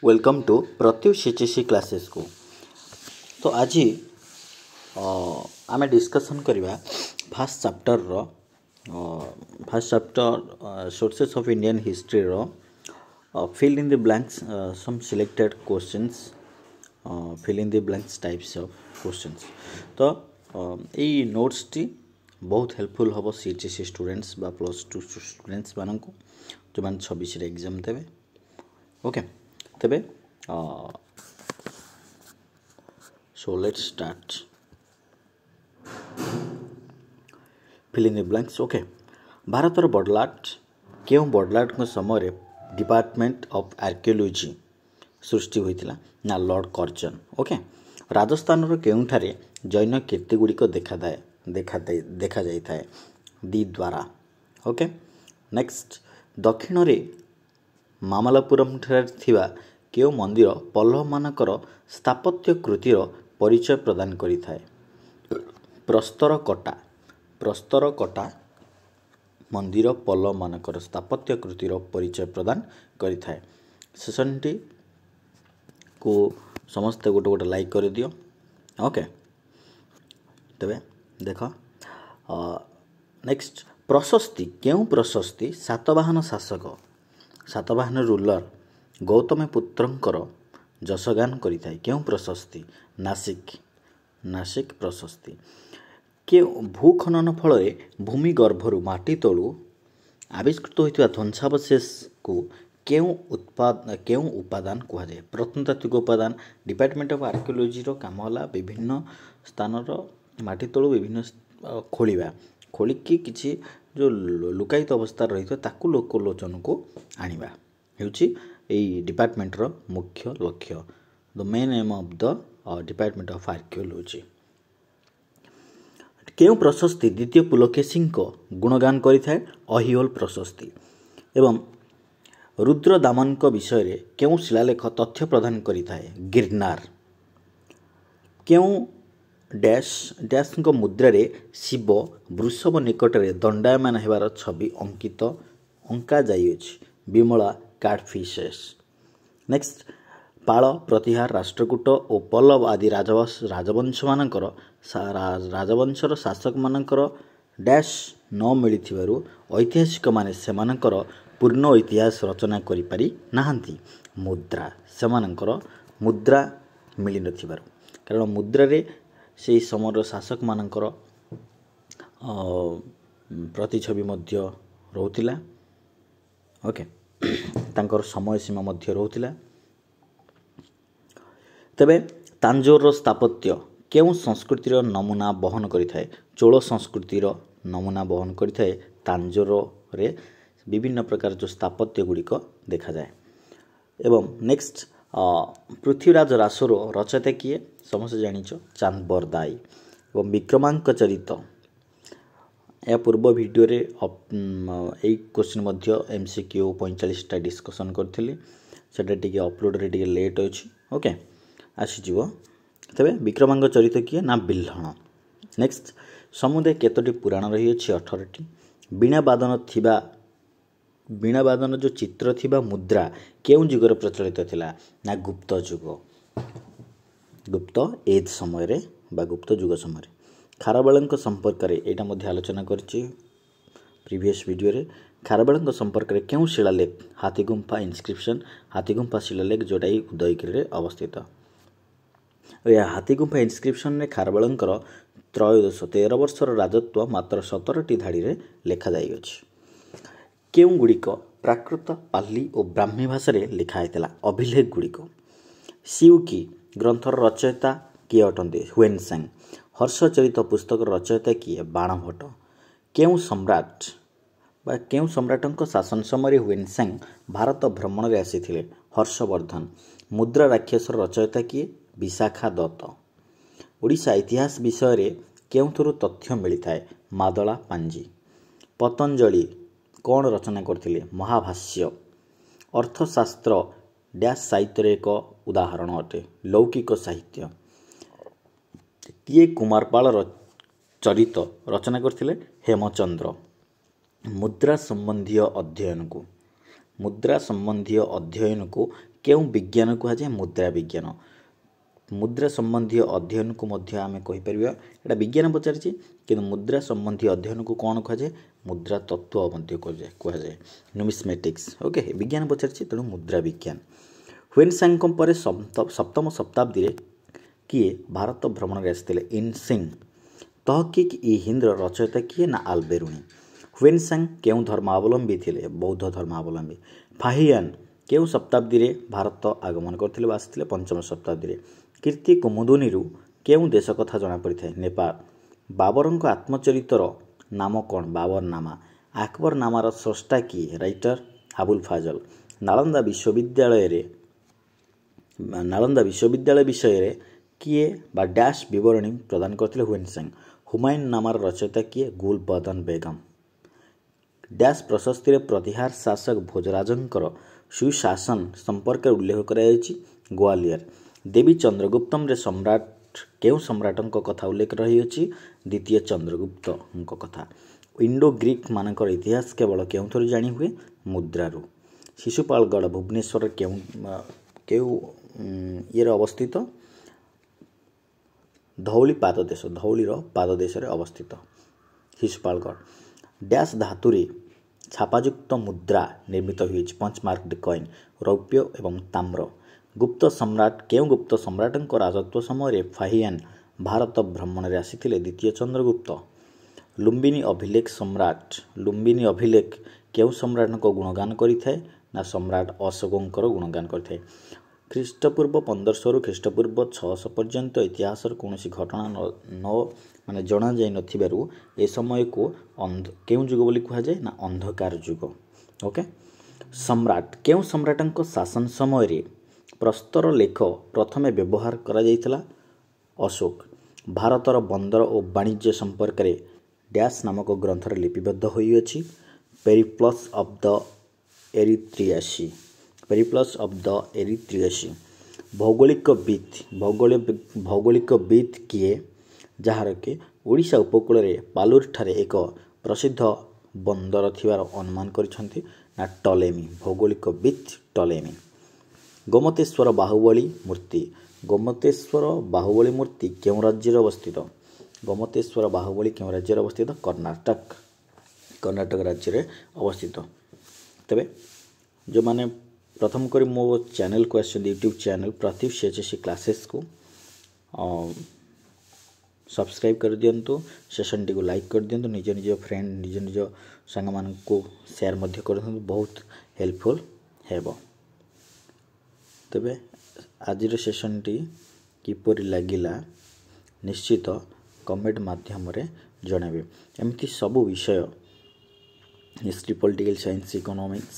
Welcome to Pratyush CTC classes को। तो आज आम डिस्कसन करवा first chapter sources of Indian history रो fill in the blanks some selected questions fill in the blanks types of questions. तो यही notes टी बहुत हेल्पफुल हम सीटीसी स्टूडेंट्स बा +2 स्टूडेंट्स मान को जो मान 26 एग्जाम देवे। ओके तेबे so let's start fill in the blanks. Okay भारतर बड़लाट केउं बड़लाट समय डिपार्टमेंट ऑफ आर्कियोलॉजी सृष्टि होइतिला ना लॉर्ड कर्जन। ओके राजस्थान रो केउंठारे जैन कीर्ति गुड़िक देखा जाई थाए दी द्वारा। ओके नेक्स्ट दक्षिण रे मामल्लपुरम ठारे थिबा केउ मंदिर पल्लव मानकर स्थापत्य कृतिर परिचय प्रदान करि थाए। प्रस्तर कटा मंदिर पल्लव मानकर स्थापत्य कृतिर परिचय प्रदान करि थाए। सेशनटी को समस्ते गोटे गोटे लाइक कर दियो। ओके तबे देख नेक्स्ट प्रशस्ति केउ प्रशस्ति सातवाहन शासक सातवाहन रूलर गौतम पुत्रंकर जसगान करिथाय केउ प्रशस्ति नासिक प्रशस्ति के भूखनन फल भूमि गर्भरु माटी तलु आविष्कृत होइतिबा ध्वंसावशेष को केउ उपादान कहा जाए। प्रत्नतात्विक उपादान डिपार्टमेंट ऑफ आर्कियोलॉजी रो काम होला विभिन्न स्थान रो माटी तलु विभिन्न खोलिकी किछि जो लुकायित अवस्था रही ताकू लोकलोचन को आनिबा हेउछि एई डिपार्टमेंट रो मुख्य लक्ष्य। The main M of the department of archaeology. केउ प्रशस्ति द्वितीय पुलकेशी को गुणगान करिथाय अहिओल प्रशस्ति एवं रुद्र दामन को विषय रे केउ शिलालेख तथ्य प्रदान करिथाय गिरनार। केउ डैश को मुद्रा रे शिव वृषभ निकट रे दंडायमान हेबार छवि अंका जाइछि विमला कार्डफिशेस। नेक्स्ट पाल प्रतिहार राष्ट्रकूट और पल्लव आदि राजवंश मानकर राजवंशर शासक मानकर डैश न मिलिथिबारु ऐतिहासिक माने सेमानकर पूर्ण इतिहास रचना करि पारि नाहंती। मुद्रा सेमानकर मुद्रा मिली नथिबारु कारण मुद्रा रे से समर शासक मानकर प्रतिछवि मध्य रहउतिला। ओके तांकर समय सीमा मध्य रहउतिला। तबे तांजोर स्थापत्य केउ संस्कृतिर नमूना बहन करिथाय चोल संस्कृतिर नमूना बहन करिथाय। तांजोर रे विभिन्न प्रकार जो स्थापत्य गुड़िक देखा जाए। एवं नेक्स्ट पृथ्वीराज रासोर रचयिता किए समस्त जानिछ चांदबरदाई एवं विक्रमांक चरित या पूर्व वीडियो रे एक क्वेश्चन मध्य एमसीक्यू 45टा डिस्कशन करथिली सेटा टिके अपलोड रे टिके लेट अछि। ओके आसी जीवो तबे विक्रमांक चरित किए ना बिल्हण। नेक्स्ट समुदाय केतोटी पुराण रही अछि 18टी। बीणा बादन जो चित्र थिबा मुद्रा केउ जुगर प्रचलित थिला ना गुप्त एज समय रे बा गुप्त जुग समय रे। खारबेलଙ୍କ संपर्क रे एटा मध्ये आलोचना करछि प्रीवियस वीडियो रे। खारबेलଙ୍କ संपर्क रे केउ शिलालेख हाथीगुम्फा इनस्क्रिप्शन हाथीगुम्फा शिलालेख जोटाई उदयगिरी रे अवस्थित। या हाथीगुम्फा इनस्क्रिप्शन रे खारबेलଙ୍କର 13 वर्षर राजत्व मात्र 17टी धाड़ी रे लेखा जाई अछि। केउ गुड़िक प्राकृत पाली और ब्राह्मी भाषा रे लिखा हैतला अभिलेख गुड़िक। सिउकी ग्रंथर रचयिता किए अटंती हुएनसांग। हर्षचरित पुस्तक रचयिता किए बाणभट्ट। केउ सम्राटक शासन समय हुएनसांग भारत भ्रमण रे आसीथिले हर्षवर्धन। मुद्रा राक्षस रचयिता किए विशाखा दत्त। ओडिशा इतिहास विषय रे केउथुरु तथ्य मिलिथाय मादला पांजी। पतंजलि कौन रचना करथिले महाभाष्य। अर्थशास्त्र डैश साहित्य रे एक उदाहरण अटे लौकिक साहित्य। किए कुमारपाल चरित रचना करथिले हेमचंद्र। मुद्रा संबंधी अध्ययन को केउं विज्ञान कुहाଯାଏ मुद्रा विज्ञान मुद्रा संबंधी अध्ययन को मध्य आमे कहि परिबा एटा विज्ञान पचारछि कि मुद्रा संबंधी अध्ययन को कौन कुहाଯାଏ मुद्रा तत्व मध्य कुहाଯାଏ न्यूमिस्मेटिक्स ओके विज्ञान पचारछि तेणु मुद्रा विज्ञान हुएनसांग पर सप्तम शताब्दी रे किए भारत भ्रमण रे आसिथिले इनसिंग तहकिक इ हिंद्र रचयिता किए ना आलबेरुनी हुएनसांग केउं धर्मावलंबी थिले बौद्ध धर्मावलंबी फाहियान केउं शताब्दी रे भारत आगमन करथिले आसिथिले पंचम शताब्दी रे कीर्ति कुमुदुनी केउं देश कथा जना पड़ी थाए नेपाल बाबरଙ୍କ आत्मचरितर नाम कौन बाबर नामा अकबर नामार स्रष्टा किए राइटर आबुल फाजल नालंदा विश्वविद्यालय विषय रे किए बा डैश विवरणी प्रदान करथिले हुएनसांग हुमायून नामार रचयिता किए गुलबदन बेगम डैश प्रशस्ति रे प्रतिहार शासक भोजराजंकर सुशासन संपर्क उल्लेख कराଯାଇଛି ग्वालियर देवी चंद्रगुप्तम रे सम्राट केउ सम्राटଙ୍କ कथा उल्लेख रही अछि द्वितीय चंद्रगुप्तଙ୍କ कथा इंडो ग्रीक मानकर इतिहास केवल केउ थोर जानि हुए मुद्रारू शिशुपालगढ़ भुवनेश्वर केउ ये अवस्थित धौली पाददेश रे अवस्थित शिशुपालगढ़ डैश धातुरे छापायुक्त मुद्रा निर्मित हुई पंच मार्क्ड कॉइन रौप्य एवं ताम्र गुप्त सम्राट केउं गुप्त सम्राटଙ୍କ राजत्व समय फाहियान भारत भ्रमण रे आसिथिले द्वितीय चंद्रगुप्त लुम्बिनी अभिलेख सम्राट लुम्बिनी अभिलेख केउं सम्राटଙ୍କ गुणगान करिथाय ना सम्राट अशोकଙ୍କର गुणगान करिथाय ख्रीष्टपूर्व 1500 रु ख्रीष्टपूर्व 600 पर्यंत इतिहास कौनसी घटना न माने जना जाय नथिबारु ए समय को केउं जुग बोली कहा जाय ना अंधकार जुग ओके सम्राट केउं सम्राटଙ୍କ शासन समय रे प्रस्तर लेख प्रथमे व्यवहार करा जायतिला अशोक भारतर बंदर और वाणिज्य संपर्क रे डैश नामक ग्रंथ रे लिपिबद्ध होई अछि पेरिप्लस ऑफ द एरिथ्रियासी भौगोलिकविद किए जहार के ओडिशा उपकूल रे पालुर ठारे एक प्रसिद्ध बंदर थिवार अनुमान करिसंती ना टलेमी भौगोलिकविद टलेमी गोमतेश्वर बाहुबली मूर्ति केउं राज्य रे अवस्थित गोमतेश्वर बाहुबली केउं राज्य रे अवस्थित कर्नाटक राज्य रे अवस्थित तबे जो माने प्रथम करी मो चैनल को आछन यूट्यूब चैनल प्रतीप सीएचएससी क्लासेस को सब्सक्राइब कर दियंतु सेशन टी को लाइक कर दियंतु निज फ्रेंड निज संग मान को शेयर मध्य कर दियंतु बहुत हेल्पफुल हेबो तबे आज सेशन टी किपरि लागिला निश्चित कमेंट माध्यम रे जणाबे एमती सब विषय हिस्ट्री पॉलिटिकल साइंस इकोनॉमिक्स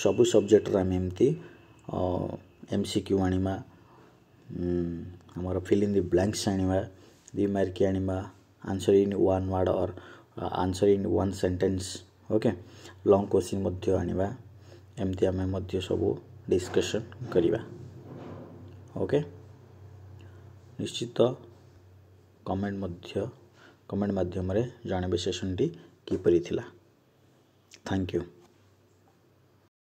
सबु सब्जेक्ट रे एमती एमसीक्यू आनिमा हमर फिल इन द ब्लैंक्स आनिमा 2 मार्क आनिमा आंसर इन वन वर्ड और answer in one sentence okay long question मध्य आनिबा एमती आमे मध्य सब डिस्कशन करिबा ओके निश्चित कमेंट माध्यम रे जानबे सेशन टी किपरि थिला थैंक यू।